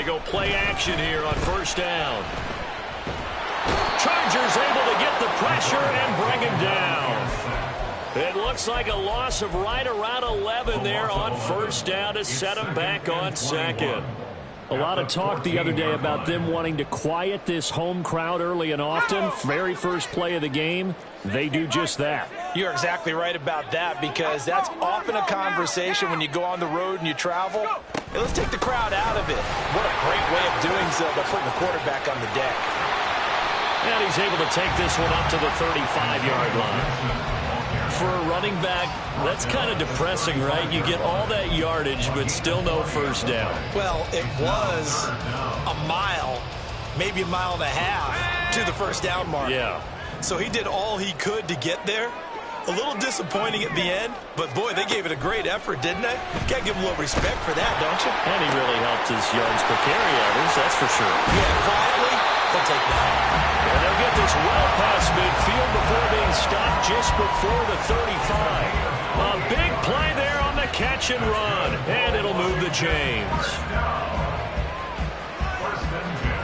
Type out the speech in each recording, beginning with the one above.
They go play action here on first down. Chargers able to get the pressure and bring him down. It looks like a loss of right around 11 there on first down to set him back on second. A lot of talk the other day about them wanting to quiet this home crowd early and often. Very first play of the game, they do just that. You're exactly right about that, because that's often a conversation when you go on the road and you travel. Hey, let's take the crowd out of it. What a great way of doing so by putting the quarterback on the deck. And he's able to take this one up to the 35-yard line. For a running back, that's kind of depressing, right? You get all that yardage, but still no first down. Well, it was a mile, maybe a mile and a half to the first down mark. Yeah. So he did all he could to get there. A little disappointing at the end, but boy, they gave it a great effort, didn't they? Got to give him a little respect for that, don't you? And he really helped his yards per carry average, that's for sure. Yeah, quietly, he'll take that. And they'll get this well past midfield before being stopped just before the 35. A big play there on the catch and run, and it'll move the chains.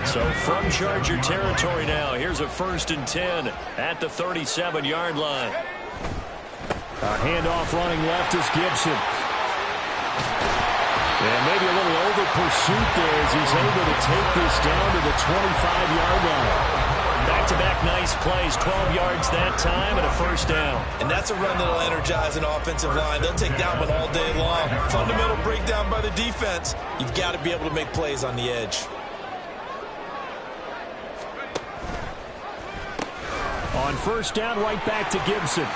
So from Charger territory now, here's a 1st and 10 at the 37-yard line. A handoff running left is Gibson. And maybe a little over pursuit there as he's able to take this down to the 25-yard line. Back-to-back nice plays, 12 yards that time and a first down. And that's a run that'll energize an offensive line. They'll take that one all day long. Fundamental breakdown by the defense. You've got to be able to make plays on the edge. On first down, right back to Gibson.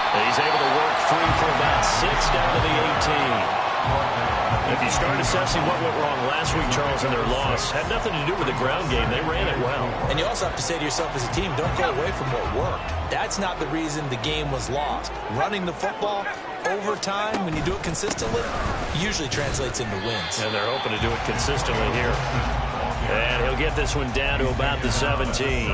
He's able to work free for about 6 down to the 18. If you start assessing what went wrong last week, Charles, in their loss, had nothing to do with the ground game. They ran it well. And you also have to say to yourself as a team, don't go away from what worked. That's not the reason the game was lost. Running the football over time, when you do it consistently, usually translates into wins. And they're hoping to do it consistently here. And he'll get this one down to about the 17.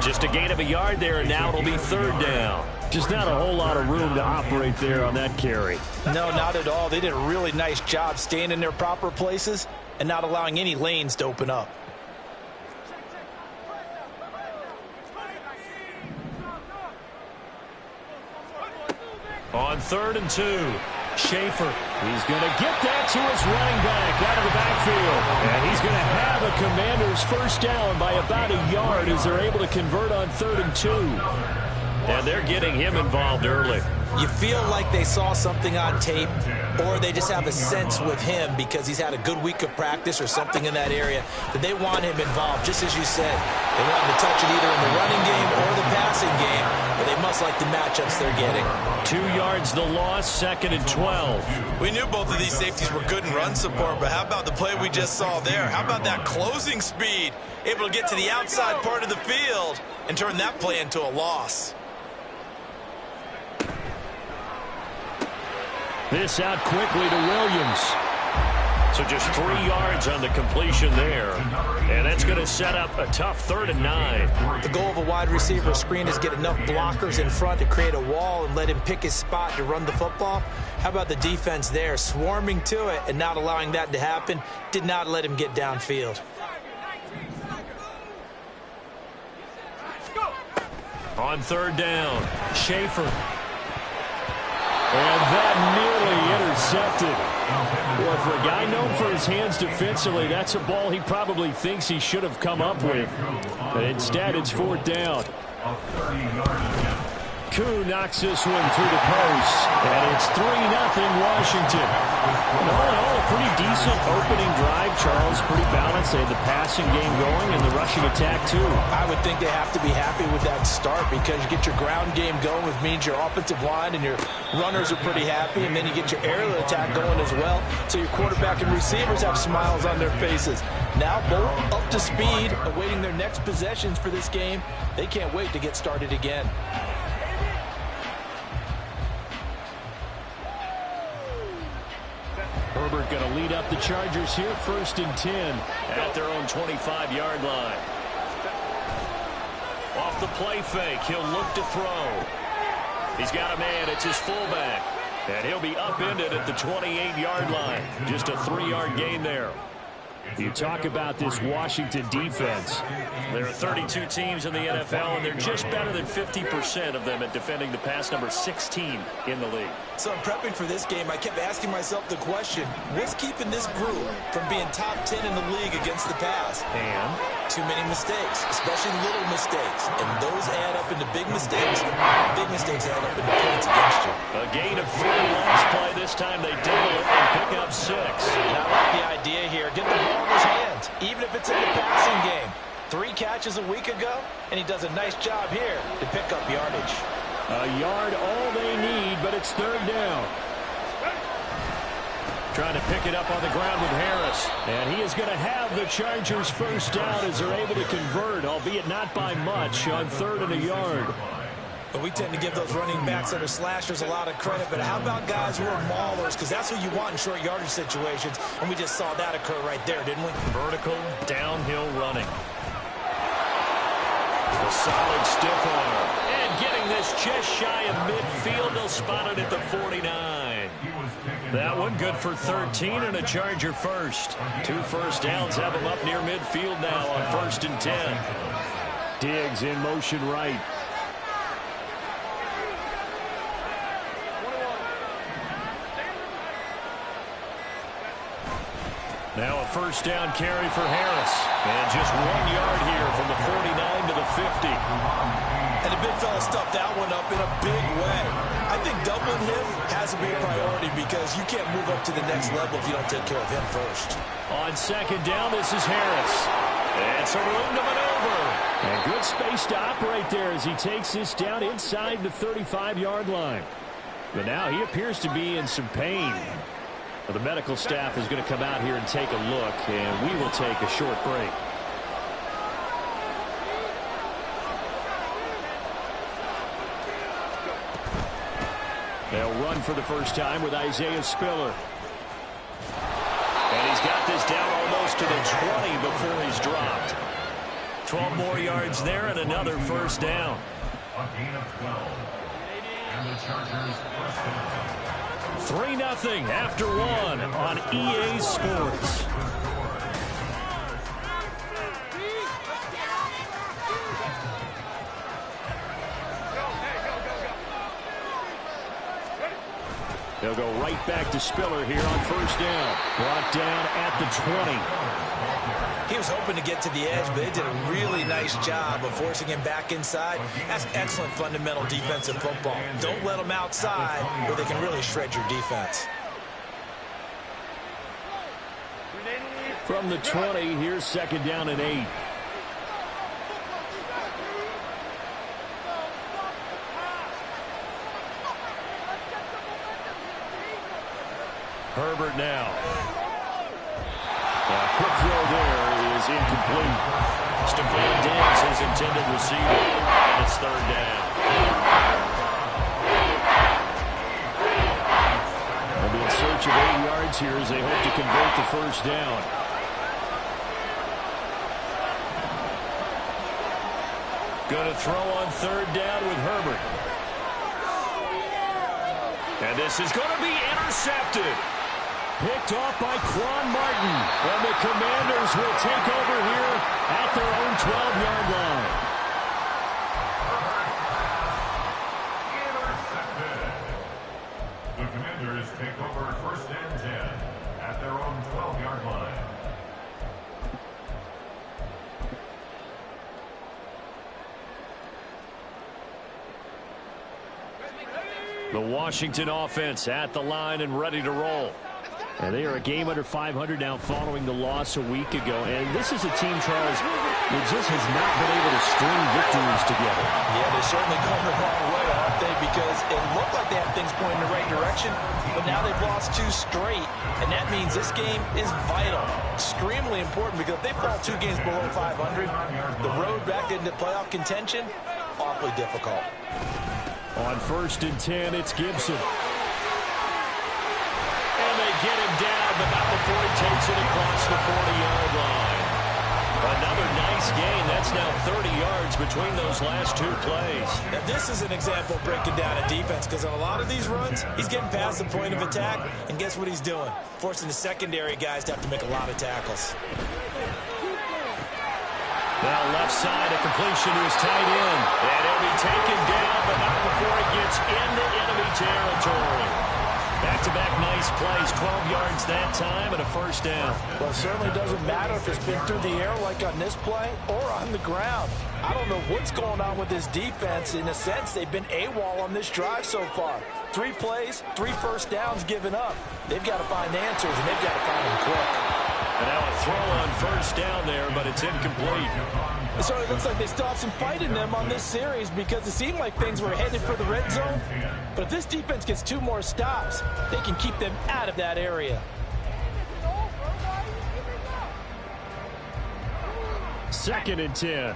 Just a gain of a yard there, and now it'll be 3rd down. Just not a whole lot of room to operate there on that carry. No, not at all. They did a really nice job staying in their proper places and not allowing any lanes to open up. On 3rd and 2, Schaefer. He's going to get that to his running back out of the backfield. And he's going to have a Commander's first down by about a yard as they're able to convert on 3rd and 2. And they're getting him involved early. You feel like they saw something on tape, or they just have a sense with him because he's had a good week of practice or something in that area that they want him involved, just as you said. They want him to touch it either in the running game or the passing game, but they must like the matchups they're getting. 2 yards the loss, 2nd and 12. We knew both of these safeties were good in run support, but how about the play we just saw there? How about that closing speed? Able to get to the outside part of the field and turn that play into a loss. This out quickly to Williams. So just 3 yards on the completion there. And that's going to set up a tough 3rd and 9. The goal of a wide receiver screen is get enough blockers in front to create a wall and let him pick his spot to run the football. How about the defense there, swarming to it and not allowing that to happen? Did not let him get downfield. On 3rd down, Schaefer. And that nearly intercepted. Well, for a guy known for his hands defensively, that's a ball he probably thinks he should have come up with. But instead, it's 4th down. Koo knocks this one through the post. And it's 3-0 Washington. And all in all, a pretty decent opening drive, Charles. Pretty balanced. They had the passing game going and the rushing attack, too. I would think they have to be happy with that start because you get your ground game going, which means your offensive line and your runners are pretty happy, and then you get your aerial attack going as well. So your quarterback and receivers have smiles on their faces. Now both up to speed, awaiting their next possessions for this game. They can't wait to get started again. Herbert going to lead up the Chargers here, 1st and 10. At their own 25-yard line. Off the play fake, he'll look to throw. He's got a man, it's his fullback. And he'll be upended at the 28-yard line. Just a 3-yard gain there. You talk about this Washington defense. There are 32 teams in the NFL, and they're just better than 50% of them at defending the pass, number 16 in the league. So in prepping for this game, I kept asking myself the question, what's keeping this group from being top 10 in the league against the pass? And too many mistakes, especially little mistakes. And those add up into big mistakes. Big mistakes add up into points against you. A gain of 3 last play. This time they double it and pick up 6. And I like the idea here. Get the ball in his hands, even if it's in the passing game. 3 catches a week ago, and he does a nice job here to pick up yardage. A yard all they need, but it's 3rd down. Trying to pick it up on the ground with Harris. And he is going to have the Chargers first down as they're able to convert, albeit not by much, on 3rd and a yard. But we tend to give those running backs that are slashers a lot of credit. But how about guys who are maulers? Because that's what you want in short yardage situations. And we just saw that occur right there, didn't we? Vertical, downhill running. A solid stiff arm. And getting this just shy of midfield. They'll spot it at the 49. That one good for 13 and a Charger first. 2 first downs have them up near midfield now on 1st and 10. Diggs in motion right. Now a first down carry for Harris. And just 1 yard here from the 49 to the 50. And the big fella stuffed that one up in a big way. I think doubling him has to be a priority because you can't move up to the next level if you don't take care of him first. On 2nd down, this is Harris. It's a room to maneuver. And good space to operate there as he takes this down inside the 35-yard line. But now he appears to be in some pain. Well, the medical staff is going to come out here and take a look, and we will take a short break. They'll run for the first time with Isaiah Spiller. And he's got this down almost to the 20 before he's dropped. 12 more yards there and another first down. A gain of 12. And the Chargers first down. 3-0 after 1 on EA Sports. They'll go right back to Spiller here on first down. Brought down at the 20. He was hoping to get to the edge, but they did a really nice job of forcing him back inside. That's excellent fundamental defensive football. Don't let them outside where they can really shred your defense. From the 20, here's 2nd down and 8. Herbert now. A quick throw there is incomplete. Stephon Diggs, his intended receiver, and it's 3rd down. They'll be in search of 8 yards here as they hope to convert the first down. Going to throw on 3rd down with Herbert. And this is going to be intercepted. Picked off by Quan Martin. And the Commanders will take over here at their own 12-yard line. Intercepted. The Commanders take over 1st and 10 at their own 12-yard line. The Washington offense at the line and ready to roll. And they are a game under 500 now following the loss a week ago. And this is a team, Charles, that just has not been able to string victories together. Yeah, they're certainly going the wrong way, aren't they? Because it looked like they had things pointing in the right direction, but now they've lost 2 straight. And that means this game is vital, extremely important, because if they fall 2 games below 500, the road back into playoff contention, awfully difficult. On 1st and 10, it's Gibson. And they get him down, but not before he takes it across the 40-yard line. Another nice gain. That's That's now 30 yards between those last two plays. Now, this is an example of breaking down a defense, because on a lot of these runs, he's getting past the point of attack, and guess what he's doing? Forcing the secondary guys to have to make a lot of tackles. Now left side, a completion to his tight end. And he'll be taken down, but not before he gets into enemy territory. Back-to-back nice plays, 12 yards that time and a first down. Well, it certainly doesn't matter if it's been through the air like on this play or on the ground. I don't know what's going on with this defense. In a sense, they've been AWOL on this drive so far. 3 plays, 3 first downs given up. They've got to find answers, and they've got to find them quick. And now a throw on first down there, but it's incomplete. It certainly looks like they still have some fight in them on this series, because it seemed like things were headed for the red zone. But if this defense gets 2 more stops, they can keep them out of that area. Second and 10.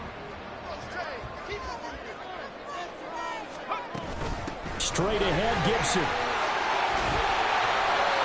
Straight ahead, Gibson.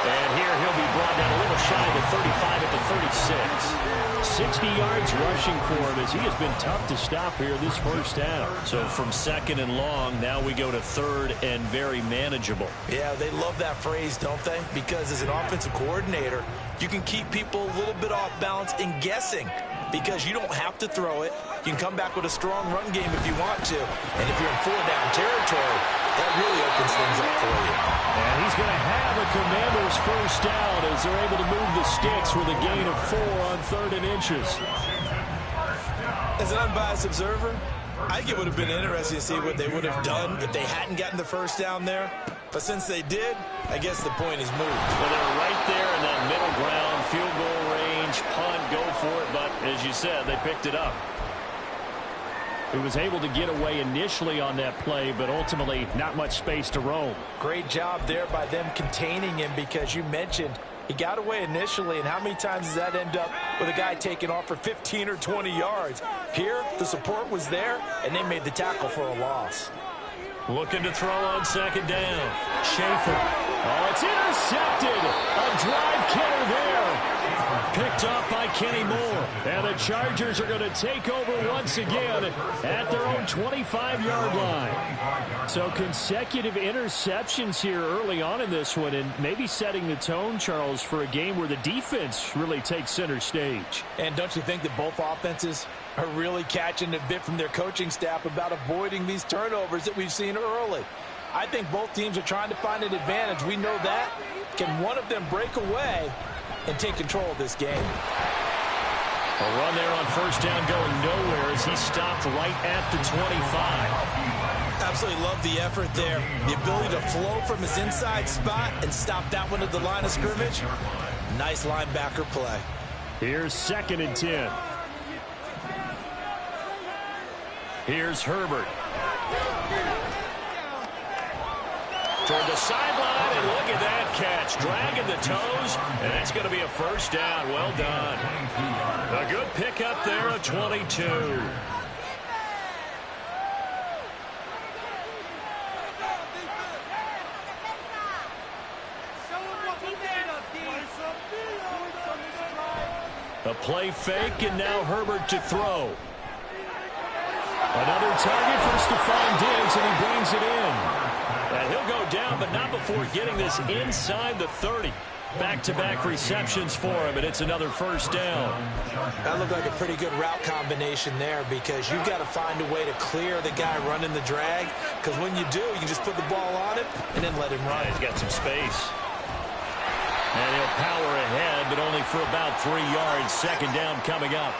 And here he'll be brought down a little shy of the 35 at the 36. 60 yards rushing for him, as he has been tough to stop here this first down. So from second and long, now we go to third and very manageable. Yeah, they love that phrase, don't they? Because as an offensive coordinator, you can keep people a little bit off balance and guessing, because you don't have to throw it. You can come back with a strong run game if you want to. And if you're in 4-down territory, that really opens things up for you. And he's going to have a Commander's first down as they're able to move the sticks with a gain of 4 on 3rd and inches. As an unbiased observer, I think it would have been interesting to see what they would have done if they hadn't gotten the first down there. But since they did, I guess the point is moved. Well, they're right there in that middle ground, field goal range, punt, go for it. But as you said, they picked it up. He was able to get away initially on that play, but ultimately not much space to roam. Great job there by them containing him, because you mentioned he got away initially, and how many times does that end up with a guy taking off for 15 or 20 yards? Here, the support was there, and they made the tackle for a loss. Looking to throw on second down. Schaefer. Oh, it's intercepted. A drive killer there. Picked off by Kenny Moore. And the Chargers are going to take over once again at their own 25-yard line. So consecutive interceptions here early on in this one, and maybe setting the tone, Charles, for a game where the defense really takes center stage. And don't you think that both offenses are really catching a bit from their coaching staff about avoiding these turnovers that we've seen early? I think both teams are trying to find an advantage. We know that. Can one of them break away and take control of this game? A run there on first down going nowhere as he stopped right at the 25. Absolutely love the effort there. The ability to flow from his inside spot and stop that one at the line of scrimmage. Nice linebacker play. Here's second and 10. Here's Herbert. Toward the sideline, and look at that catch. Dragging the toes, and that's going to be a first down. Well done. A good pickup there at 22. A play fake, and now Herbert to throw. Another target for Stephon Diggs, and he brings it in. And he'll go down, but not before getting this inside the 30. Back-to-back receptions for him, and it's another first down. That looked like a pretty good route combination there, because you've got to find a way to clear the guy running the drag, because when you do, you can just put the ball on him and then let him run. He's got some space. And he'll power ahead, but only for about 3 yards. Second down coming up.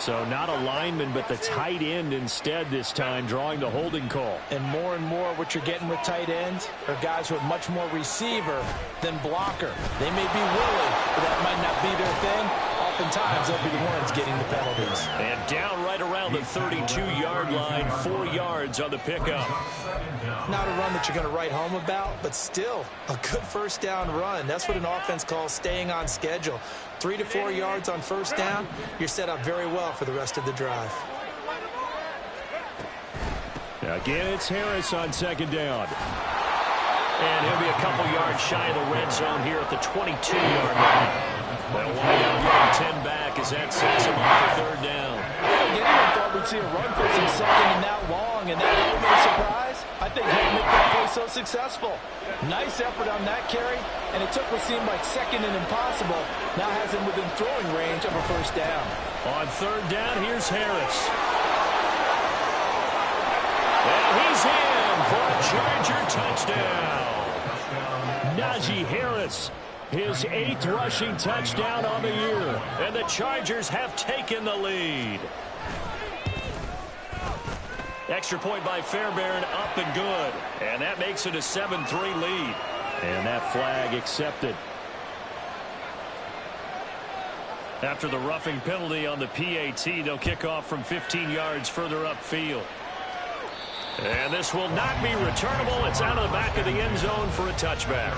So not a lineman, but the tight end instead this time, drawing the holding call. And more what you're getting with tight ends are guys who are much more receiver than blocker. They may be willing, but that might not be their thing. Oftentimes, they'll be the ones getting the penalties. And down right around the 32-yard line, 4 yards on the pickup. Not a run that you're going to write home about, but still a good first down run. That's what an offense calls staying on schedule. 3 to 4 yards on first down, you're set up very well for the rest of the drive. Again, it's Harris on second down. And he'll be a couple yards shy of the red zone here at the 22-yard line. They'll wind up getting 10 back as that sets him up for third down. Getting didn't see a run for some second and that long, and that element of surprise, I think helped make that play so successful. Nice effort on that carry, and it took what seemed like second and impossible, now has him within throwing range of a first down. On third down, here's Harris. And he's in for a Charger touchdown. Najee Harris, his 8th rushing touchdown on the year. And the Chargers have taken the lead. Extra point by Fairbairn, up and good. And that makes it a 7-3 lead. And that flag accepted. After the roughing penalty on the PAT, they'll kick off from 15 yards further upfield. And this will not be returnable. It's out of the back of the end zone for a touchback.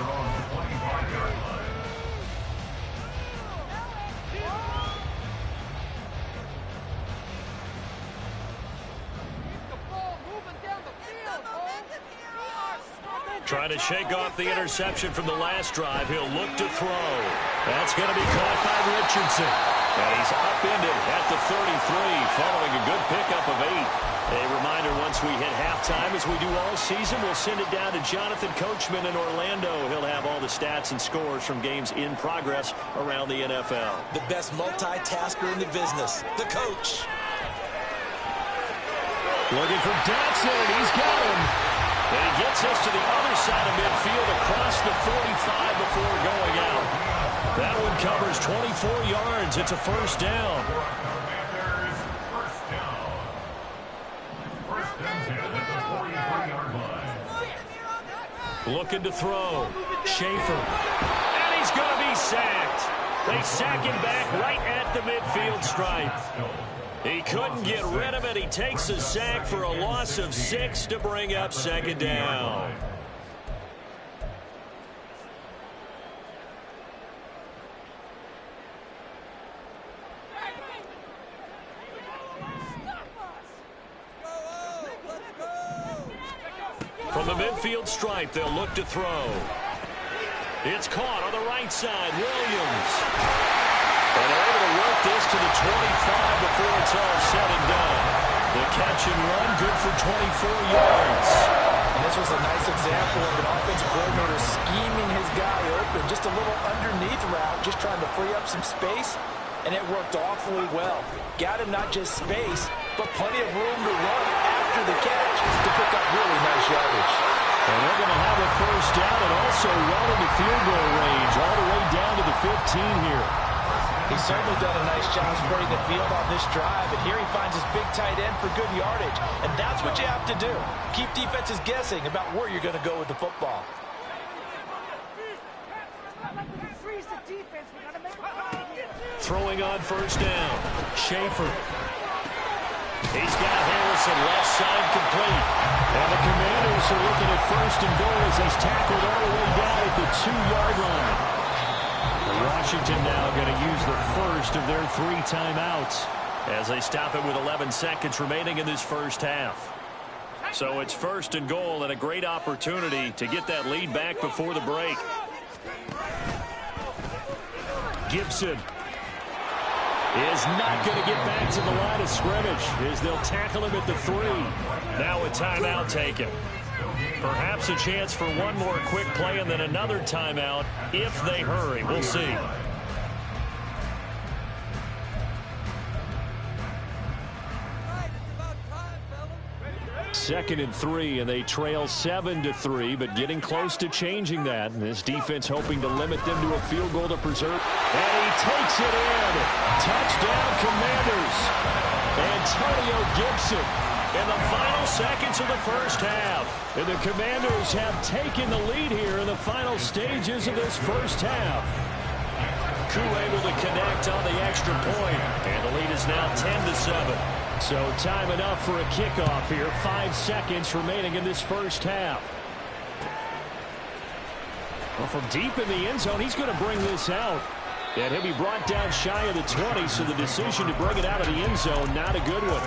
Trying to shake off the interception from the last drive. He'll look to throw. That's going to be caught by Richardson. And he's upended at the 33 following a good pickup of 8. A reminder, once we hit halftime, as we do all season, we'll send it down to Jonathan Coachman in Orlando. He'll have all the stats and scores from games in progress around the NFL. The best multitasker in the business, the coach. Looking for Dotson, and he's got him. And he gets us to the other side of midfield across the 45 before going out. That one covers 24 yards. It's a first down. Looking to throw. Schaefer. And he's going to be sacked. They sack him back right at the midfield stripe. He couldn't get rid of it. He takes a sack for a loss of 6 to bring up second down. From the midfield stripe, they'll look to throw. It's caught on the right side. Williams. And they're able to work this to the 25 before it's all said and done. The catch and run, good for 24 yards. And this was a nice example of an offensive coordinator scheming his guy open. Just a little underneath route, just trying to free up some space. And it worked awfully well. Got him not just space, but plenty of room to run after the catch to pick up really nice yardage. And they're going to have a first down and also well into field goal range, all the way down to the 15 here. He's certainly done a nice job spreading the field on this drive, and here he finds his big tight end for good yardage. And that's what you have to do. Keep defenses guessing about where you're going to go with the football. Throwing on first down. Schaefer. He's got Harrison left side complete. And the Commanders are looking at first and goal as he's tackled all the way down at the 2-yard line. Washington now going to use the first of their 3 timeouts as they stop it with 11 seconds remaining in this first half. So it's first and goal and a great opportunity to get that lead back before the break. Gibson is not going to get back to the line of scrimmage as they'll tackle him at the 3. Now a timeout taken. Perhaps a chance for one more quick play and then another timeout if they hurry. We'll see. Second and 3, and they trail 7-3, but getting close to changing that. And this defense hoping to limit them to a field goal to preserve. And he takes it in. Touchdown, Commanders. Antonio Gibson in the final seconds of the first half. And the Commanders have taken the lead here in the final stages of this first half. Koo able to connect on the extra point, and the lead is now 10-7. So time enough for a kickoff here. 5 seconds remaining in this first half. Well, from deep in the end zone, he's going to bring this out. And he'll be brought down shy of the 20, so the decision to bring it out of the end zone, not a good one.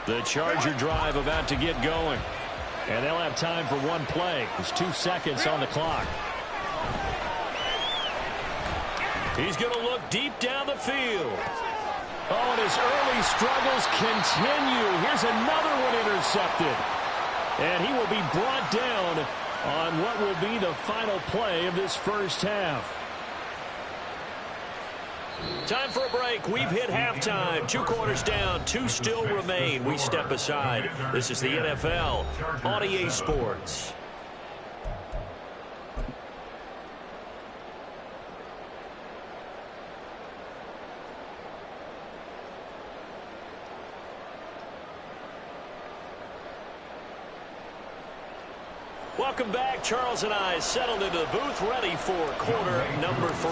The Charger drive about to get going. And they'll have time for one play. There's 2 seconds on the clock. He's going to look deep down the field. Oh, and his early struggles continue. Here's another one intercepted. And he will be brought down on what will be the final play of this first half. Time for a break. We've hit halftime. 2 quarters down. 2 still remain. We step aside. This is the NFL on EA Sports. Welcome back. Charles and I settled into the booth, ready for quarter number 3.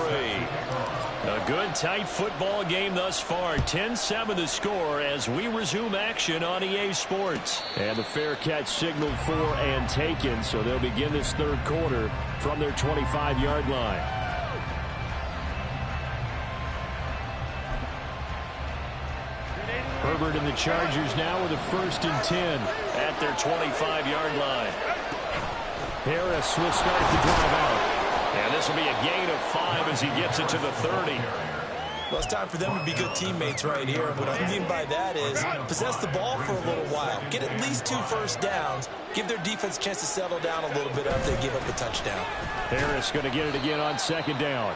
A good, tight football game thus far. 10-7 the score as we resume action on EA Sports. And the fair catch signaled for and taken, so they'll begin this third quarter from their 25-yard line. Herbert and the Chargers now with a 1st and 10 at their 25-yard line. Harris will start the drive out. And this will be a gain of 5 as he gets it to the 30. Well, it's time for them to be good teammates right here. What I mean by that is possess the ball for a little while. Get at least 2 first downs. Give their defense a chance to settle down a little bit after they give up a touchdown. Harris going to get it again on 2nd down.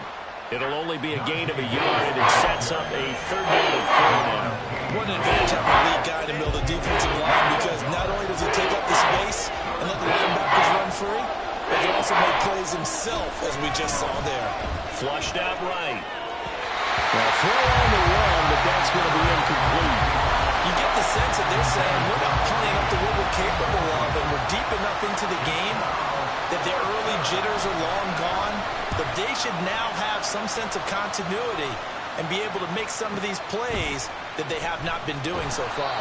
It'll only be a gain of a yard, and it sets up a 3rd down and 4 now. What an advantage having a lead guy in the middle of the defensive line, because not only does he take up the space and let the linebackers run free, but he also make plays himself, as we just saw there. Flushed out right. Well, throw on the run, but that's going to be incomplete. You get the sense that they're saying we're not playing up to what we're capable of, and we're deep enough into the game that their early jitters are long gone, but they should now have some sense of continuity and be able to make some of these plays that they have not been doing so far.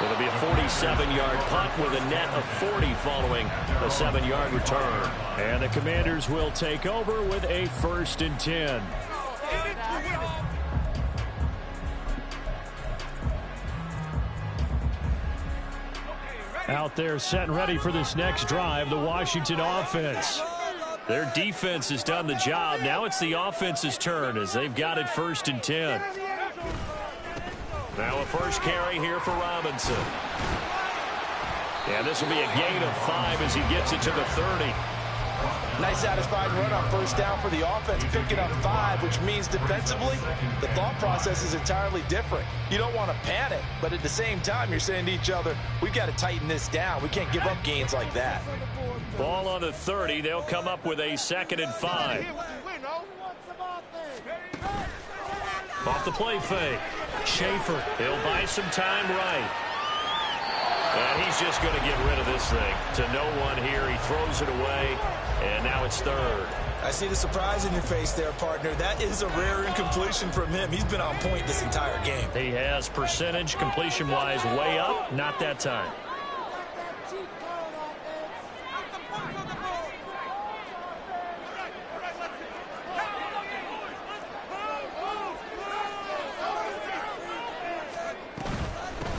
It'll be a 47-yard punt with a net of 40 following a 7-yard return. And the Commanders will take over with a 1st and 10. Out there set and ready for this next drive, the Washington offense. Their defense has done the job. Now it's the offense's turn as they've got it 1st and 10. Now a first carry here for Robinson. And this will be a gain of 5 as he gets it to the 30. Nice satisfying run on 1st down for the offense, picking up 5, which means defensively, the thought process is entirely different. You don't want to panic, but at the same time, you're saying to each other, we've got to tighten this down. We can't give up gains like that. Ball on the 30. They'll come up with a 2nd and 5. Off the play fake. Schaefer, he'll buy some time right. And he's just going to get rid of this thing to no one here. He throws it away, and now it's 3rd. I see the surprise in your face there, partner. That is a rare incompletion from him. He's been on point this entire game. He has percentage completion-wise way up. Not that time.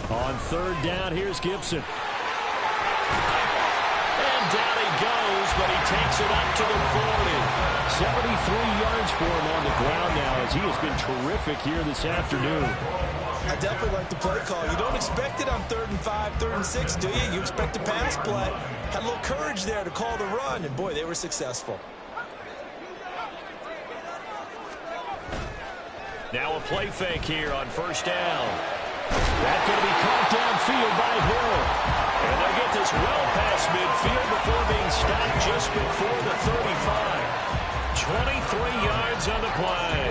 On 3rd down, here's Gibson. And down he goes, but he takes it up to the 40. 73 yards for him on the ground now as he has been terrific here this afternoon. I definitely like the play call. You don't expect it on 3rd and 5, 3rd and 6, do you? You expect a pass play. Had a little courage there to call the run, and boy, they were successful. Now a play fake here on 1st down. That's going to be caught downfield by Hill. And they'll get this well past midfield before being stopped just before the 35. 23 yards on the play.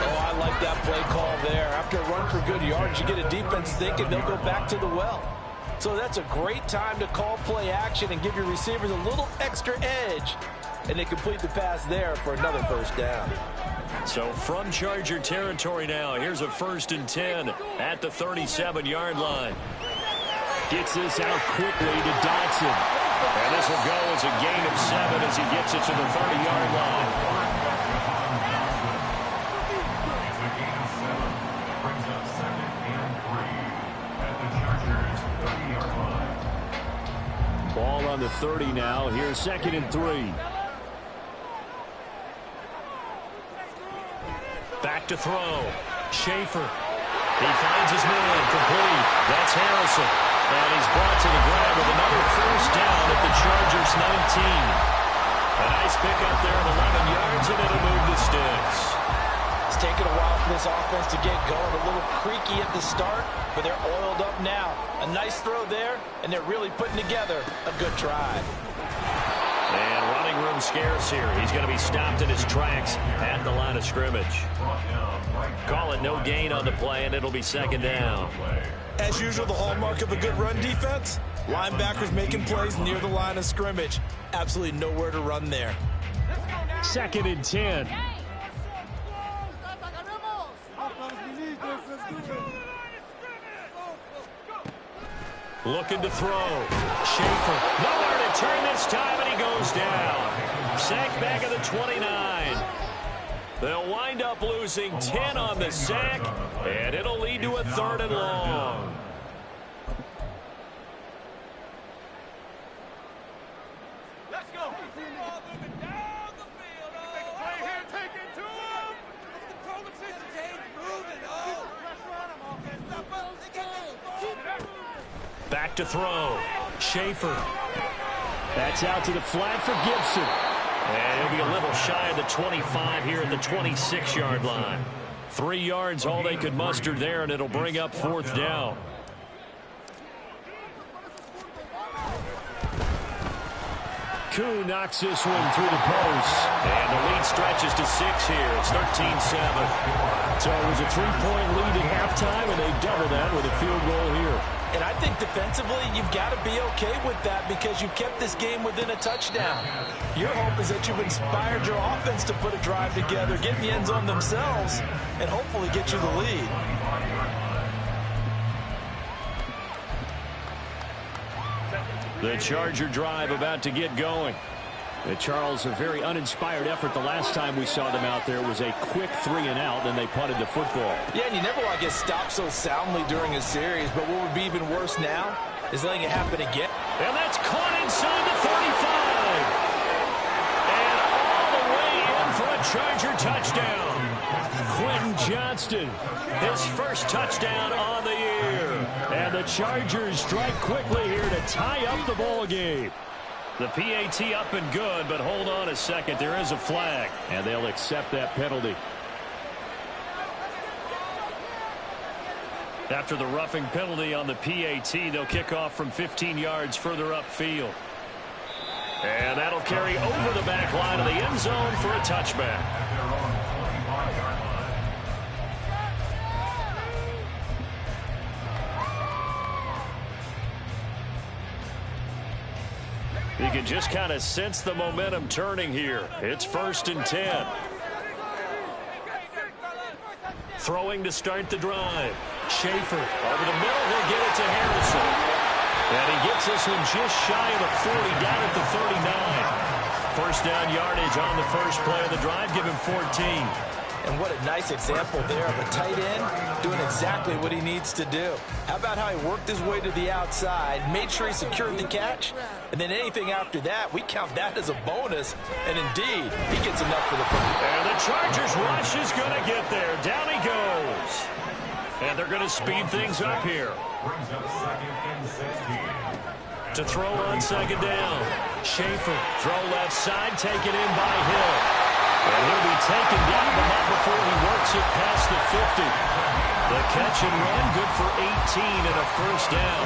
Oh, I like that play call there. After a run for good yards, you get a defense thinking they'll go back to the well. So that's a great time to call play action and give your receivers a little extra edge. And they complete the pass there for another 1st down. So from Charger territory now, here's a 1st and 10 at the 37-yard line. Gets this out quickly to Dotson. And this will go as a gain of 7 as he gets it to the 30-yard line. Brings up 2nd and 3 at the Chargers' 30-yard line. Ball on the 30 now. Here's 2nd and 3. Back to throw. Schaefer He finds his man, complete. That's Harrison. And he's brought to the ground with another first down at the Chargers' 19. A nice pickup there of 11 yards, and it'll move the sticks. It's taken a while for this offense to get going. A little creaky at the start, but they're oiled up now. A nice throw there, and they're really putting together a good drive. And running room scarce here. He's going to be stopped in his tracks at the line of scrimmage. Call it no gain on the play, and it'll be second down. As usual, the hallmark of a good run defense, linebackers making plays near the line of scrimmage. Absolutely nowhere to run there. 2nd and 10. Looking to throw. Schaefer. Nowhere to turn this time, and he goes down. Sacked back at the 29. They'll wind up losing 10 on the sack, and it'll lead to a 3rd and long. Let's go. Moving down the field. Right here, take it to him. Control the position. Change, moving. Oh, pressure on him. Okay, stop up. Keep moving. Back to throw. Schaefer. That's out to the flat for Gibson. And he'll be a little shy of the 25 here at the 26-yard line. 3 yards, all they could muster there, and it'll bring up 4th down. Koo knocks this one through the post. And the lead stretches to 6 here. It's 13-7. So it was a 3-point lead at halftime, and they double that with a field goal here. And I think defensively, you've got to be okay with that because you've kept this game within a touchdown. Your hope is that you've inspired your offense to put a drive together, get in the end zone themselves, and hopefully get you the lead. The Charger drive about to get going. The Charles, a very uninspired effort the last time we saw them out there. Was a quick 3-and-out, then they punted the football. Yeah, and you never want to get stopped so soundly during a series, but what would be even worse now is letting it happen again. And that's caught inside the 35. And all the way in for a Charger touchdown. Quentin Johnston, His first touchdown on the year. and the Chargers strike quickly here to tie up the ball game. The PAT up and good, but hold on a second. There is a flag. And they'll accept that penalty. After the roughing penalty on the PAT, they'll kick off from 15 yards further upfield. And that'll carry over the back line of the end zone for a touchback. You can just kind of sense the momentum turning here. It's 1st and 10. Throwing to start the drive. Schaefer over the middle. He'll get it to Harrison. And he gets this one just shy of the 40, down at the 39. First down yardage on the first play of the drive. Give him 14. And what a nice example there of a tight end doing exactly what he needs to do. How about how he worked his way to the outside, made sure he secured the catch, and then anything after that, we count that as a bonus. And indeed, he gets enough for the football. And the Chargers rush is going to get there. Down he goes. And they're going to speed things up here. Brings up 2nd and 16. To throw on 2nd down. Schaefer, throw left side, taken in by Hill. And he'll be taken down, but not before he works it past the 50. The catch and run, good for 18 and a first down.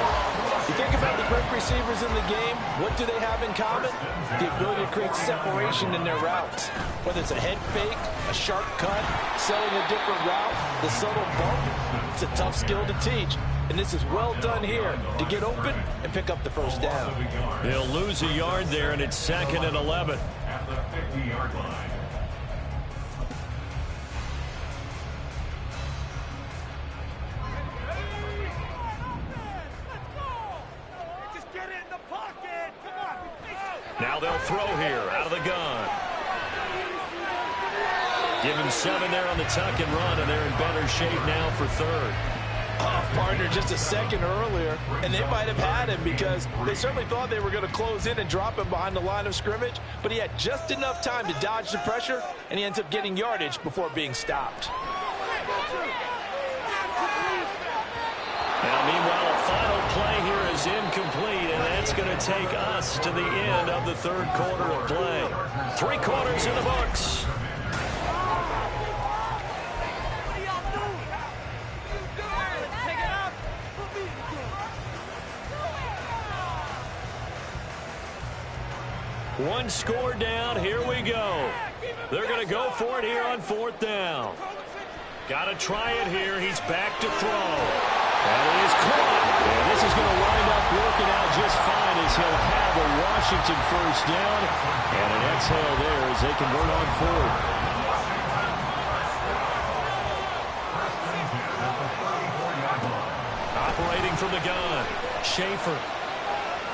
You think about the great receivers in the game, what do they have in common? The ability to create separation in their routes. Whether it's a head fake, a sharp cut, selling a different route, the subtle bump, it's a tough skill to teach. And this is well done here to get open and pick up the first down. They'll lose a yard there, and it's 2nd and 11. At the 50-yard line. Now they'll throw here out of the gun. Give him 7 there on the tuck and run, and they're in better shape now for 3rd. Partner just a second earlier, and they might have had him because they certainly thought they were going to close in and drop him behind the line of scrimmage, but he had just enough time to dodge the pressure, and he ends up getting yardage before being stopped. incomplete, and that's going to take us to the end of the third quarter of play. 3 quarters in the books. One score down. Here we go. They're going to go for it here on 4th down. Got to try it here. He's back to throw. That is caught. And this is going to wind up working out just fine as he'll have a Washington first down. And an exhale there as they convert on 4th. Operating from the gun. Schaefer.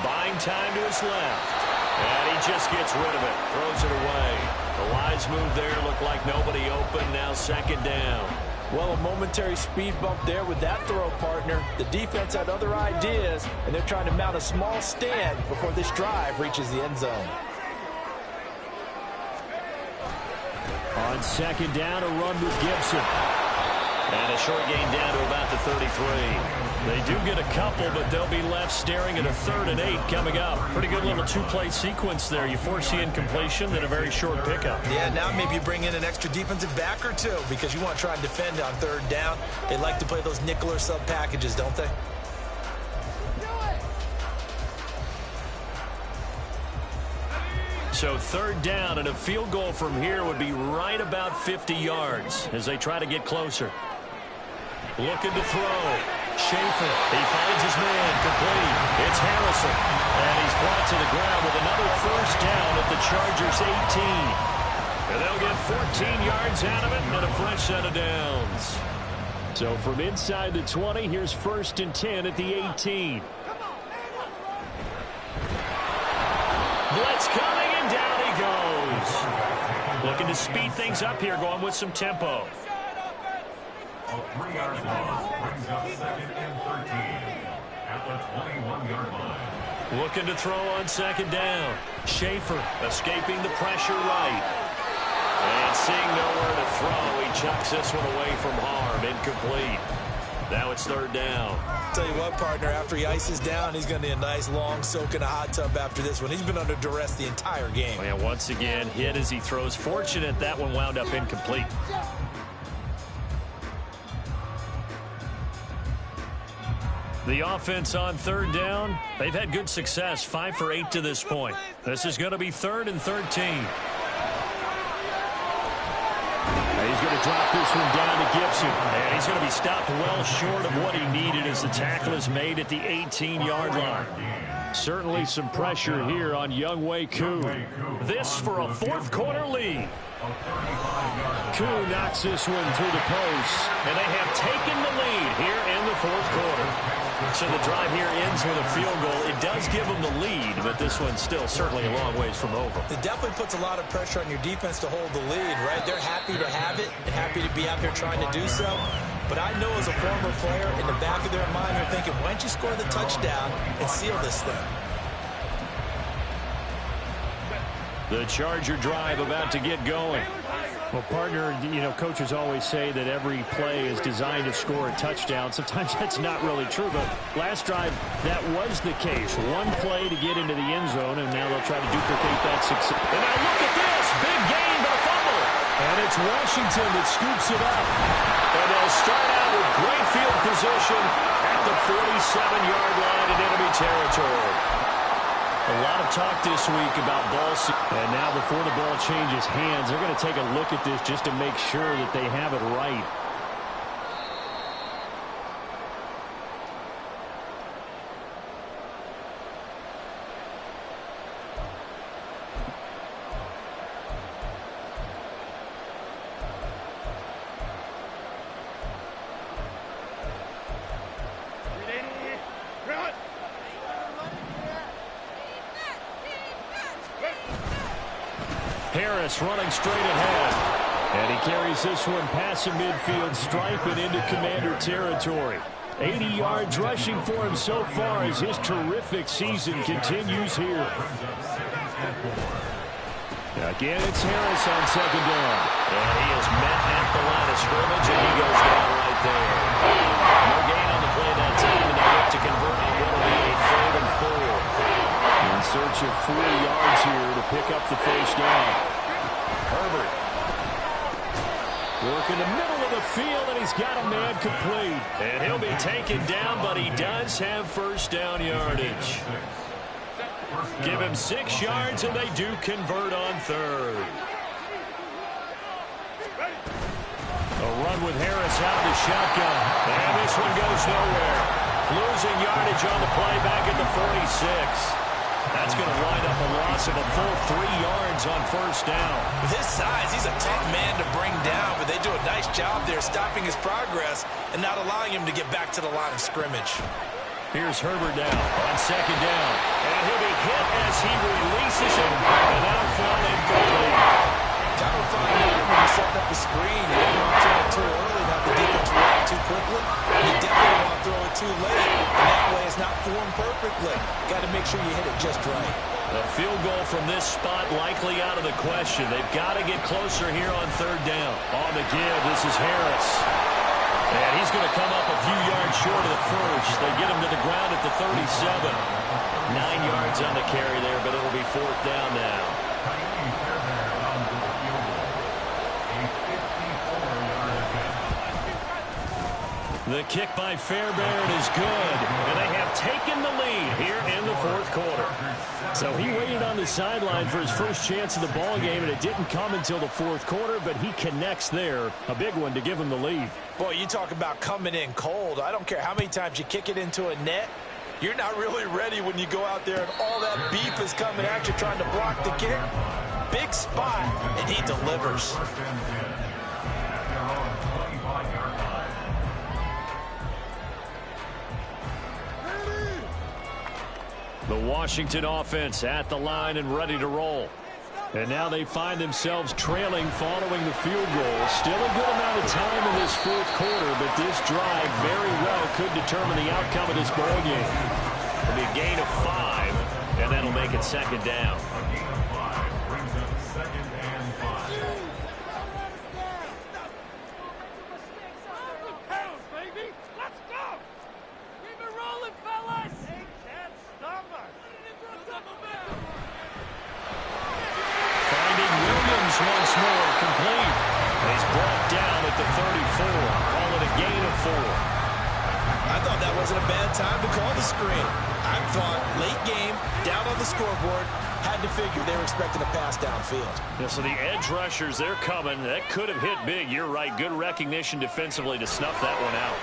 Buying time to his left. And he just gets rid of it. Throws it away. The wise move there. Looked like nobody open. Now 2nd down. Well, a momentary speed bump there with that throw, partner. The defense had other ideas, and they're trying to mount a small stand before this drive reaches the end zone. On 2nd down, a run with Gibson. And a short gain down to about the 33. They do get a couple, but they'll be left staring at a 3rd and 8 coming up. Pretty good little 2-play sequence there. You force the incompletion, then a very short pickup. Yeah, now maybe you bring in an extra defensive back or 2 because you want to try and defend on 3rd down. They like to play those nickel or sub packages, don't they? So 3rd down, and a field goal from here would be right about 50 yards as they try to get closer. Looking to throw. Schaefer, he finds his man, complete. It's Harrison, and he's brought to the ground with another first down at the Chargers' 18. And they'll get 14 yards out of it and a fresh set of downs. So from inside the 20, here's 1st and 10 at the 18. Blitz coming, and down he goes. Looking to speed things up here, going with some tempo. A 3-yard loss brings up 2nd and 13 at the 21-yard line. Looking to throw on 2nd down. Schaefer escaping the pressure right. And seeing nowhere to throw, he chucks this one away from harm. Incomplete. Now it's 3rd down. Tell you what, partner, after he ices down, he's going to need a nice long soak in a hot tub after this one. He's been under duress the entire game. And once again, hit as he throws. Fortunate that one wound up incomplete. The offense on 3rd down, they've had good success, 5 for 8 to this point. This is going to be 3rd and 13. He's going to drop this one down to Gibson. And he's going to be stopped well short of what he needed as the tackle is made at the 18-yard line. Certainly some pressure here on Younghoe Koo. This for a 4th quarter lead. Koo knocks this one through the post. And they have taken the lead here in the 4th quarter. So the drive here ends with a field goal. It does give them the lead, but this one's still certainly a long ways from over. It definitely puts a lot of pressure on your defense to hold the lead, right? They're happy to have it and happy to be out there trying to do so. But I know as a former player, in the back of their mind, they're thinking, why don't you score the touchdown and seal this thing? The Charger drive about to get going. Well, partner, you know, coaches always say that every play is designed to score a touchdown. Sometimes that's not really true, but last drive, that was the case. One play to get into the end zone, and now they'll try to duplicate that success. And now look at this. Big gain, but a fumble. And it's Washington that scoops it up. And they'll start out with great field position at the 47-yard line in enemy territory. A lot of talk this week about ball. And now before the ball changes hands, they're going to take a look at this just to make sure that they have it right. Harris running straight ahead. And he carries this one past the midfield stripe and into Commander territory. 80 yards rushing for him so far as his terrific season continues here. Again, it's Harris on 2nd down. And he is met at the line of scrimmage, and he goes down right there. No gain on the play that time, and they look to convert on what will be a 3rd average of 4 yards here to pick up the first down. Herbert working the middle of the field, and he's got a man complete. And he'll be taken down, but he does have first down yardage. Give him 6 yards, and they do convert on third. A run with Harris out of the shotgun. And this one goes nowhere. Losing yardage on the play back at the 46. That's going to wind up a loss of a full 3 yards on first down. With his size, he's a tough man to bring down, but they do a nice job there stopping his progress and not allowing him to get back to the line of scrimmage. Here's Herbert now on second down. And he'll be hit as he releases it. And that'll fall incomplete. Kind of find out when you're setting up the screen. You don't want to throw it too early, not the defense react too quickly. You definitely want to throw it too late. And that way it's not formed perfectly. Got to make sure you hit it just right. A field goal from this spot likely out of the question. They've got to get closer here on third down. On the give, this is Harris. And he's going to come up a few yards short of the first. They get him to the ground at the 37. 9 yards on the carry there, but it'll be fourth down now. The kick by Fairbairn is good, and they have taken the lead here in the fourth quarter. So he waited on the sideline for his first chance of the ball game, and it didn't come until the fourth quarter, but he connects there. A big one to give him the lead. Boy, you talk about coming in cold. I don't care how many times you kick it into a net. You're not really ready when you go out there and all that beef is coming at you trying to block the kick. Big spot, and he delivers. The Washington offense at the line and ready to roll. And now they find themselves trailing following the field goal. Still a good amount of time in this fourth quarter, but this drive very well could determine the outcome of this ball game. It'll be a gain of 5, and that'll make it second down. Once more, complete. He's brought down at the 34. Call it a gain of 4. I thought that wasn't a bad time to call the screen. I thought late game, down on the scoreboard, had to figure they were expecting a pass downfield. Yeah, so the edge rushers, they're coming. That could have hit big. You're right. Good recognition defensively to snuff that one out.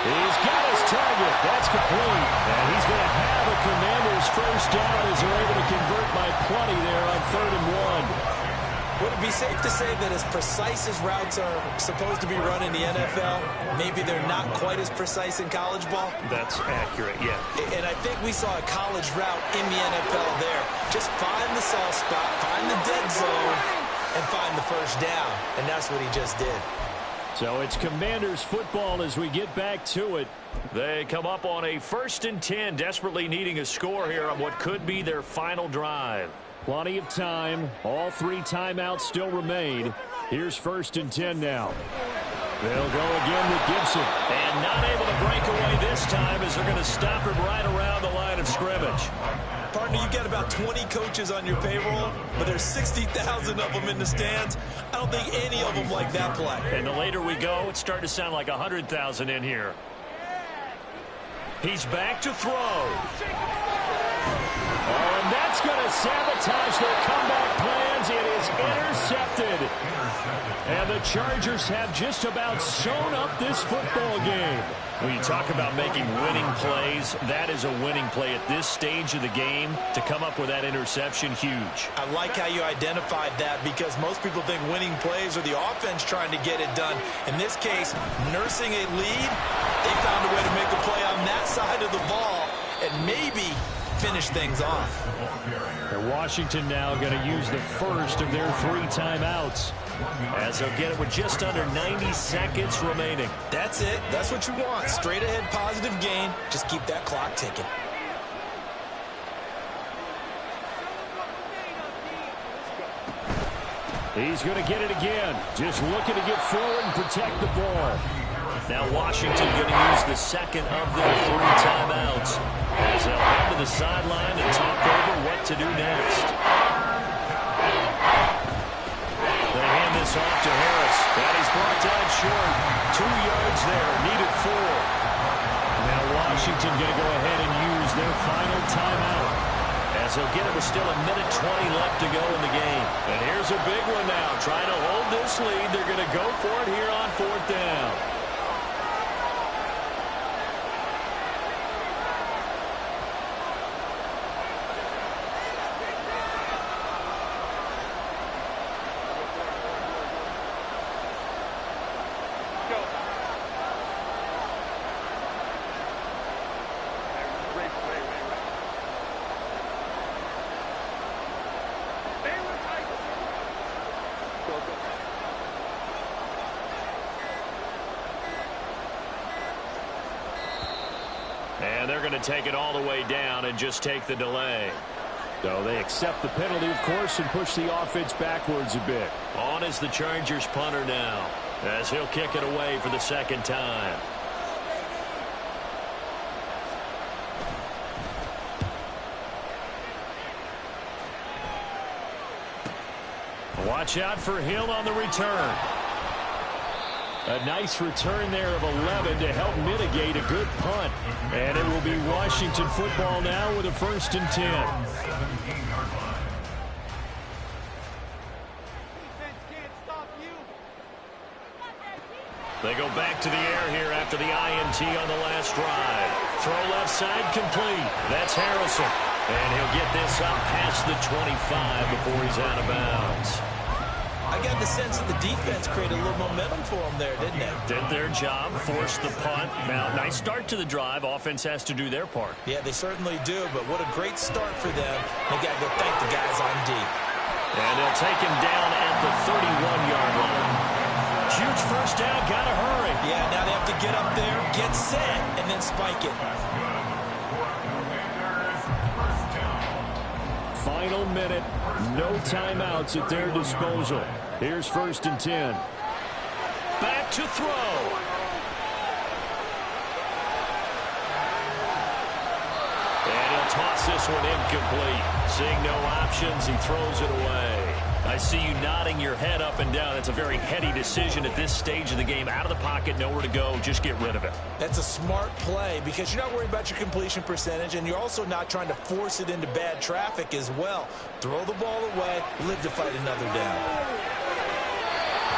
He's got his target. That's complete. And he's going to have a Commanders first down as they're able to convert by plenty there on 3rd and 1. Would it be safe to say that as precise as routes are supposed to be run in the NFL, maybe they're not quite as precise in college ball? That's accurate, yeah. And I think we saw a college route in the NFL there. Just find the soft spot, find the dead zone, and find the first down. And that's what he just did. So it's Commanders football as we get back to it. They come up on a 1st and 10, desperately needing a score here on what could be their final drive. Plenty of time. All 3 timeouts still remain. Here's 1st and 10 now. They'll go again with Gibson. And not able to break away this time as they're going to stop him right around the line of scrimmage. Partner, you've got about 20 coaches on your payroll, but there's 60,000 of them in the stands. I don't think any of them like that play. And the later we go, it's starting to sound like 100,000 in here. He's back to throw. Oh, and that's going to sabotage their comeback plans. It is intercepted. And the Chargers have just about sewn up this football game. When you talk about making winning plays, that is a winning play at this stage of the game. To come up with that interception, huge. I like how you identified that because most people think winning plays are the offense trying to get it done. In this case, nursing a lead, they found a way to make a play on that side of the ball and maybe finish things off. And Washington now going to use the first of their 3 timeouts, as they'll get it with just under 90 seconds remaining. That's it. That's what you want. Straight ahead positive gain. Just keep that clock ticking. He's going to get it again. Just looking to get forward and protect the ball. Now Washington going to use the second of their 3 timeouts as they'll head to the sideline and talk over what to do next. They hand this off to Harris, and he's brought down short. 2 yards there, needed 4. Now Washington going to go ahead and use their final timeout as they'll get it with still 1:20 left to go in the game. And here's a big one now, trying to hold this lead. They're going to go for it here on 4th down. And they're going to take it all the way down and just take the delay. So they accept the penalty, of course, and push the offense backwards a bit. On is the Chargers punter now, as he'll kick it away for the 2nd time. Watch out for Hill on the return. A nice return there of 11 to help mitigate a good punt. And it will be Washington football now with a 1st and 10. They go back to the air here after the INT on the last drive. Throw left side complete. That's Harrison. And he'll get this up past the 25 before he's out of bounds. I got the sense that the defense created a little momentum for them there, didn't they? Did their job, forced the punt. Now, nice start to the drive. Offense has to do their part. Yeah, they certainly do, but what a great start for them. They got to go thank the guys on D. And they'll take him down at the 31-yard line. Huge first down, gotta hurry. Yeah, now they have to get up there, get set, and then spike it. Final minute, no timeouts at their disposal. Here's 1st and 10. Back to throw. And he'll toss this one incomplete. Seeing no options, he throws it away. I see you nodding your head up and down. That's a very heady decision at this stage of the game. Out of the pocket, nowhere to go. Just get rid of it. That's a smart play because you're not worried about your completion percentage, and you're also not trying to force it into bad traffic as well. Throw the ball away, live to fight another down.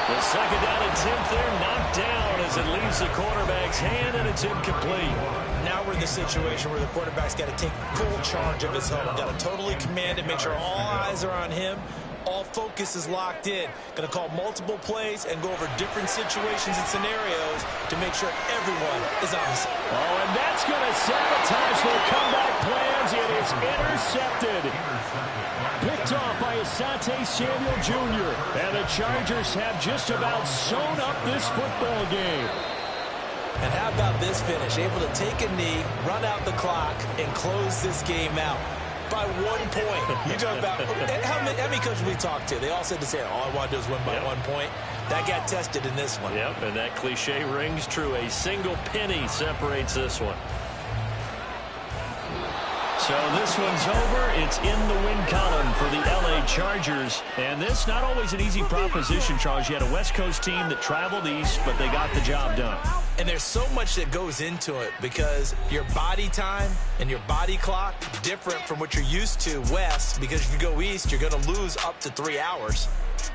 The 2nd down and 10th there, knocked down as it leaves the quarterback's hand, and it's incomplete. Now we're in the situation where the quarterback's got to take full charge of his home. Got to totally command it, make sure all eyes are on him. All focus is locked in. Going to call multiple plays and go over different situations and scenarios to make sure everyone is on the same. Oh, and that's going to sabotage their comeback plans. It is intercepted. Picked off by Asante Samuel Jr. And the Chargers have just about sewn up this football game. And how about this finish? Able to take a knee, run out the clock, and close this game out. By 1 point. You talk about how many coaches we talked to? They all said the same. All I want to do is win by 1 point. That got tested in this one. Yep, and that cliche rings true. A single penny separates this one. So this one's over. It's in the win column for the LA Chargers. And this not always an easy proposition, Charles. You had a West Coast team that traveled east, but they got the job done. And there's so much that goes into it because your body time and your body clock different from what you're used to west, because if you go east, you're going to lose up to 3 hours.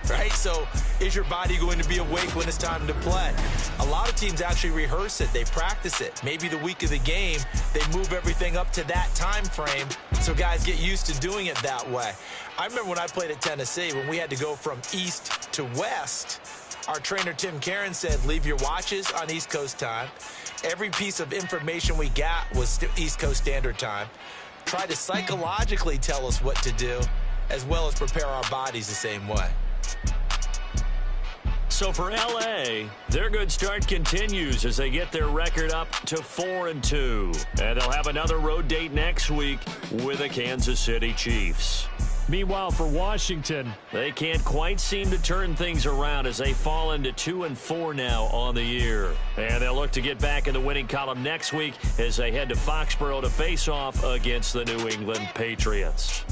Right? So is your body going to be awake when it's time to play? A lot of teams actually rehearse it. They practice it. Maybe the week of the game, they move everything up to that time frame so guys get used to doing it that way. I remember when I played at Tennessee, when we had to go from east to west, our trainer, Tim Karen, said, leave your watches on East Coast time. Every piece of information we got was East Coast Standard Time. Try to psychologically tell us what to do, as well as prepare our bodies the same way. So for LA, their good start continues as they get their record up to 4-2. And they'll have another road date next week with the Kansas City Chiefs. Meanwhile, for Washington, they can't quite seem to turn things around as they fall into 2-4 now on the year. And they'll look to get back in the winning column next week as they head to Foxborough to face off against the New England Patriots.